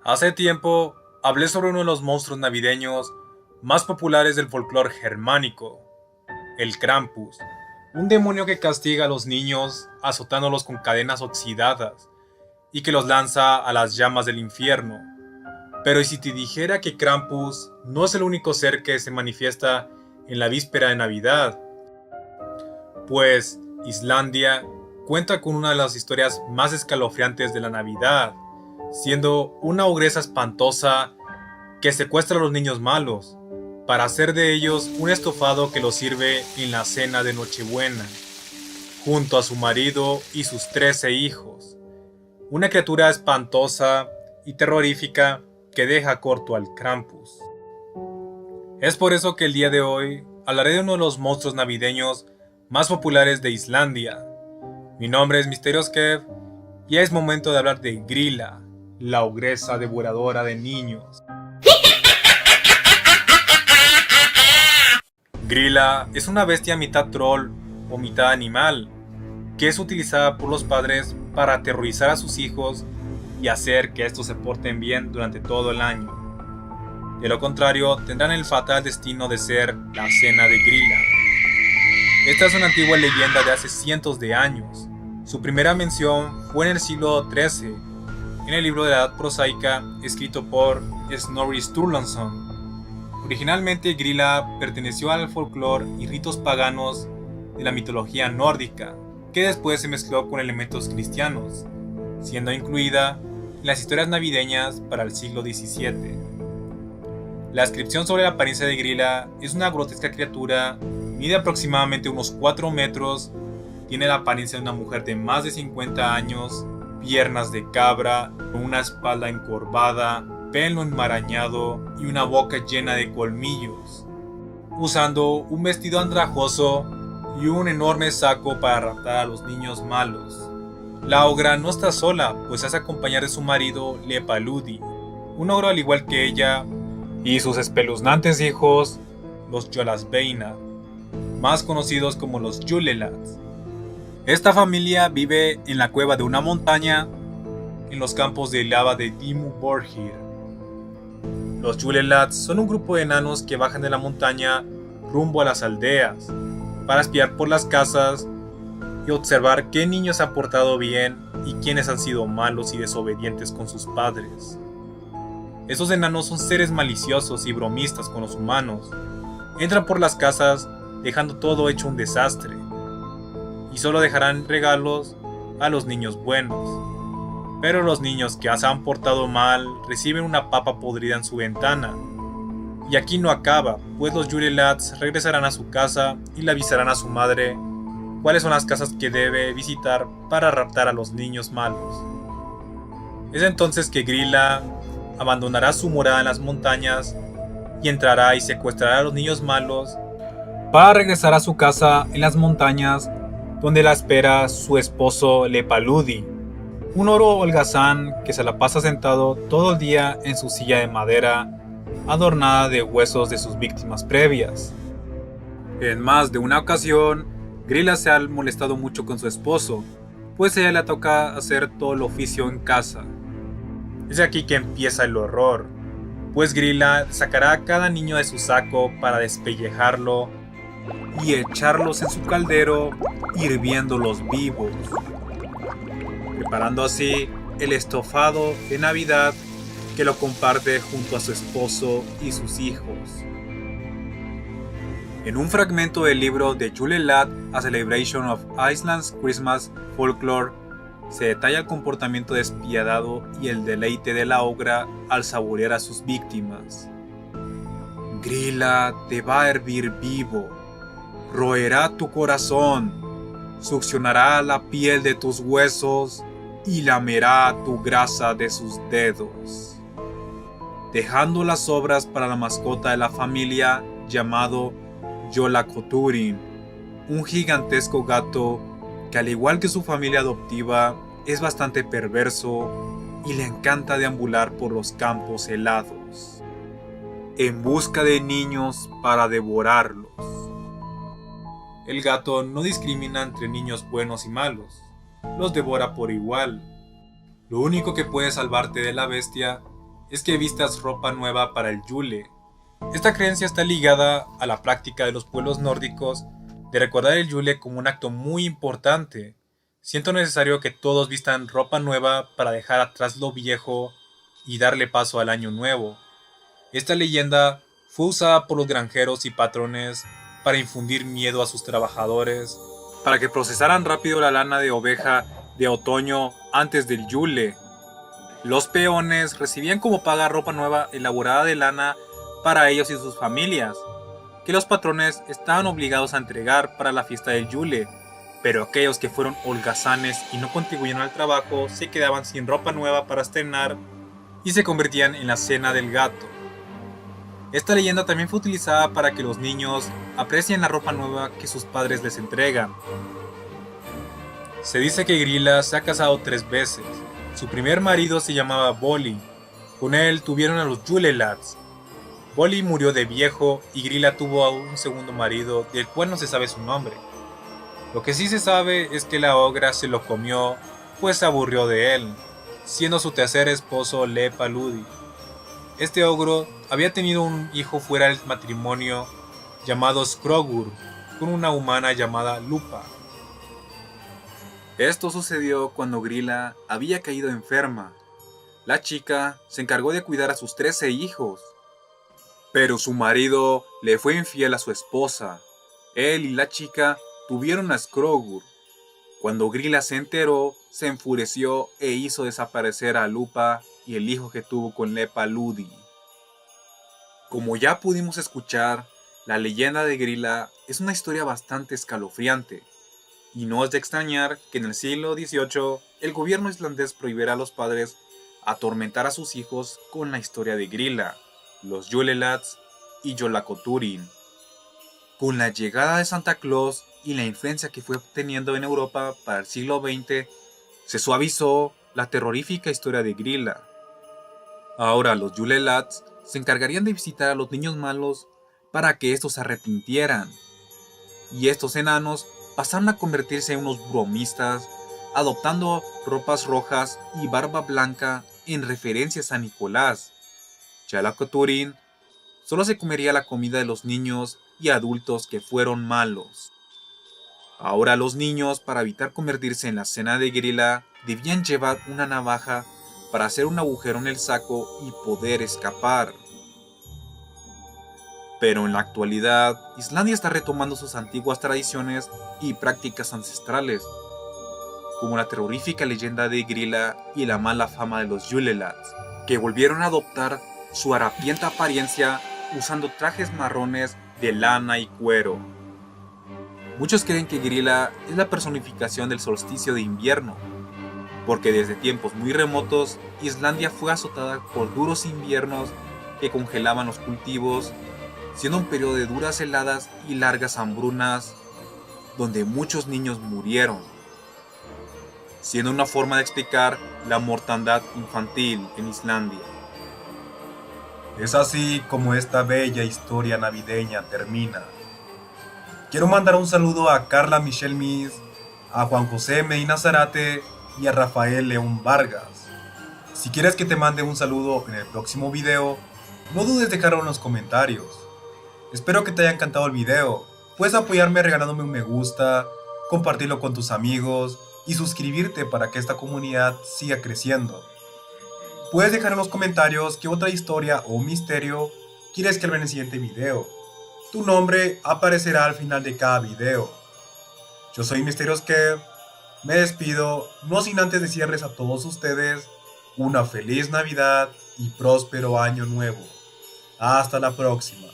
Hace tiempo hablé sobre uno de los monstruos navideños más populares del folclore germánico, el Krampus, un demonio que castiga a los niños azotándolos con cadenas oxidadas y que los lanza a las llamas del infierno. Pero ¿y si te dijera que Krampus no es el único ser que se manifiesta en la víspera de Navidad? Pues Islandia cuenta con una de las historias más escalofriantes de la Navidad, siendo una ogresa espantosa que secuestra a los niños malos para hacer de ellos un estofado que los sirve en la cena de Nochebuena, junto a su marido y sus 13 hijos. Una criatura espantosa y terrorífica que deja corto al Krampus. Es por eso que el día de hoy hablaré de uno de los monstruos navideños más populares de Islandia. Mi nombre es Misterios Kev y es momento de hablar de Grilla, la ogresa devoradora de niños. Grilla es una bestia mitad troll o mitad animal, que es utilizada por los padres para aterrorizar a sus hijos y hacer que estos se porten bien durante todo el año. De lo contrario, tendrán el fatal destino de ser la cena de Grilla. Esta es una antigua leyenda de hace cientos de años. Su primera mención fue en el siglo XIII, en el libro de la Edad Prosaica, escrito por Snorri Sturluson. Originalmente, Grilla perteneció al folclore y ritos paganos de la mitología nórdica, que después se mezcló con elementos cristianos, siendo incluida en las historias navideñas para el siglo XVII. La descripción sobre la apariencia de Grilla es una grotesca criatura, mide aproximadamente unos 4 metros, tiene la apariencia de una mujer de más de 50 años, piernas de cabra, con una espalda encorvada, pelo enmarañado y una boca llena de colmillos, usando un vestido andrajoso y un enorme saco para raptar a los niños malos. La ogra no está sola, pues hace acompañar de su marido Lepaludi, un ogro al igual que ella, y sus espeluznantes hijos, los Jolasbeina, más conocidos como los Julelads. Esta familia vive en la cueva de una montaña en los campos de lava de Dimmu Borgir. Los Julelads son un grupo de enanos que bajan de la montaña rumbo a las aldeas para espiar por las casas y observar qué niños han portado bien y quiénes han sido malos y desobedientes con sus padres. Estos enanos son seres maliciosos y bromistas con los humanos. Entran por las casas dejando todo hecho un desastre y solo dejarán regalos a los niños buenos. Pero los niños que se han portado mal reciben una papa podrida en su ventana. Y aquí no acaba, pues los Julelads regresarán a su casa y le avisarán a su madre cuáles son las casas que debe visitar para raptar a los niños malos. Es entonces que Grilla abandonará su morada en las montañas y entrará y secuestrará a los niños malos para regresar a su casa en las montañas, donde la espera su esposo Lepaludi, un ogro holgazán que se la pasa sentado todo el día en su silla de madera adornada de huesos de sus víctimas previas. En más de una ocasión, Grilla se ha molestado mucho con su esposo, pues a ella le toca hacer todo el oficio en casa. Es aquí que empieza el horror, pues Grilla sacará a cada niño de su saco para despellejarlo y echarlos en su caldero, hirviéndolos vivos, preparando así el estofado de Navidad que lo comparte junto a su esposo y sus hijos. En un fragmento del libro The Julelad, A Celebration of Iceland's Christmas Folklore, se detalla el comportamiento despiadado y el deleite de la ogra al saborear a sus víctimas. Grilla te va a hervir vivo, roerá tu corazón, succionará la piel de tus huesos y lamerá tu grasa de sus dedos, dejando las sobras para la mascota de la familia llamado Jólakötturinn, un gigantesco gato que, al igual que su familia adoptiva, es bastante perverso y le encanta deambular por los campos helados, en busca de niños para devorarlos. El gato no discrimina entre niños buenos y malos, los devora por igual. Lo único que puede salvarte de la bestia es que vistas ropa nueva para el Yule. Esta creencia está ligada a la práctica de los pueblos nórdicos de recordar el Yule como un acto muy importante. Siento necesario que todos vistan ropa nueva para dejar atrás lo viejo y darle paso al año nuevo. Esta leyenda fue usada por los granjeros y patrones para infundir miedo a sus trabajadores, para que procesaran rápido la lana de oveja de otoño antes del Yule. Los peones recibían como paga ropa nueva elaborada de lana para ellos y sus familias, que los patrones estaban obligados a entregar para la fiesta del Yule, pero aquellos que fueron holgazanes y no contribuyeron al trabajo se quedaban sin ropa nueva para estrenar y se convertían en la cena del gato. Esta leyenda también fue utilizada para que los niños aprecien la ropa nueva que sus padres les entregan. Se dice que Grilla se ha casado 3 veces. Su primer marido se llamaba Bolli. Con él tuvieron a los Yule Lads. Bolli murió de viejo y Grilla tuvo a un segundo marido del cual no se sabe su nombre. Lo que sí se sabe es que la ogra se lo comió, pues se aburrió de él, siendo su tercer esposo Lepa Ludi. Este ogro había tenido un hijo fuera del matrimonio llamado Skrogur, con una humana llamada Lupa. Esto sucedió cuando Grilla había caído enferma. La chica se encargó de cuidar a sus 13 hijos, pero su marido le fue infiel a su esposa. Él y la chica tuvieron a Skrogur. Cuando Grilla se enteró, se enfureció e hizo desaparecer a Lupa y el hijo que tuvo con Lepa Ludi. Como ya pudimos escuchar, la leyenda de Grilla es una historia bastante escalofriante, y no es de extrañar que en el siglo XVIII el gobierno islandés prohibiera a los padres atormentar a sus hijos con la historia de Grilla, los Yule Lads y Jólakötturinn. Con la llegada de Santa Claus y la influencia que fue obteniendo en Europa para el siglo XX, se suavizó la terrorífica historia de Grilla. Ahora los Yule Lads se encargarían de visitar a los niños malos para que estos se arrepintieran, y estos enanos pasaron a convertirse en unos bromistas, adoptando ropas rojas y barba blanca en referencia a San Nicolás. Jólakötturinn solo se comería la comida de los niños y adultos que fueron malos. Ahora los niños, para evitar convertirse en la cena de Grilla, debían llevar una navaja para hacer un agujero en el saco y poder escapar. Pero en la actualidad, Islandia está retomando sus antiguas tradiciones y prácticas ancestrales, como la terrorífica leyenda de Grilla y la mala fama de los Yule Lads, que volvieron a adoptar su harapienta apariencia usando trajes marrones de lana y cuero. Muchos creen que Grilla es la personificación del solsticio de invierno, porque desde tiempos muy remotos, Islandia fue azotada por duros inviernos que congelaban los cultivos, siendo un periodo de duras heladas y largas hambrunas, donde muchos niños murieron, siendo una forma de explicar la mortandad infantil en Islandia. Es así como esta bella historia navideña termina. Quiero mandar un saludo a Carla Michelle Mis, a Juan José Medina Zarate y a Rafael León Vargas. Si quieres que te mande un saludo en el próximo video, no dudes dejarlo en los comentarios. Espero que te haya encantado el video. Puedes apoyarme regalándome un me gusta, compartirlo con tus amigos y suscribirte para que esta comunidad siga creciendo. Puedes dejar en los comentarios qué otra historia o misterio quieres que vea en el siguiente video. Tu nombre aparecerá al final de cada video. Yo soy Misterios Kev, me despido, no sin antes decirles a todos ustedes una feliz Navidad y próspero año nuevo. Hasta la próxima.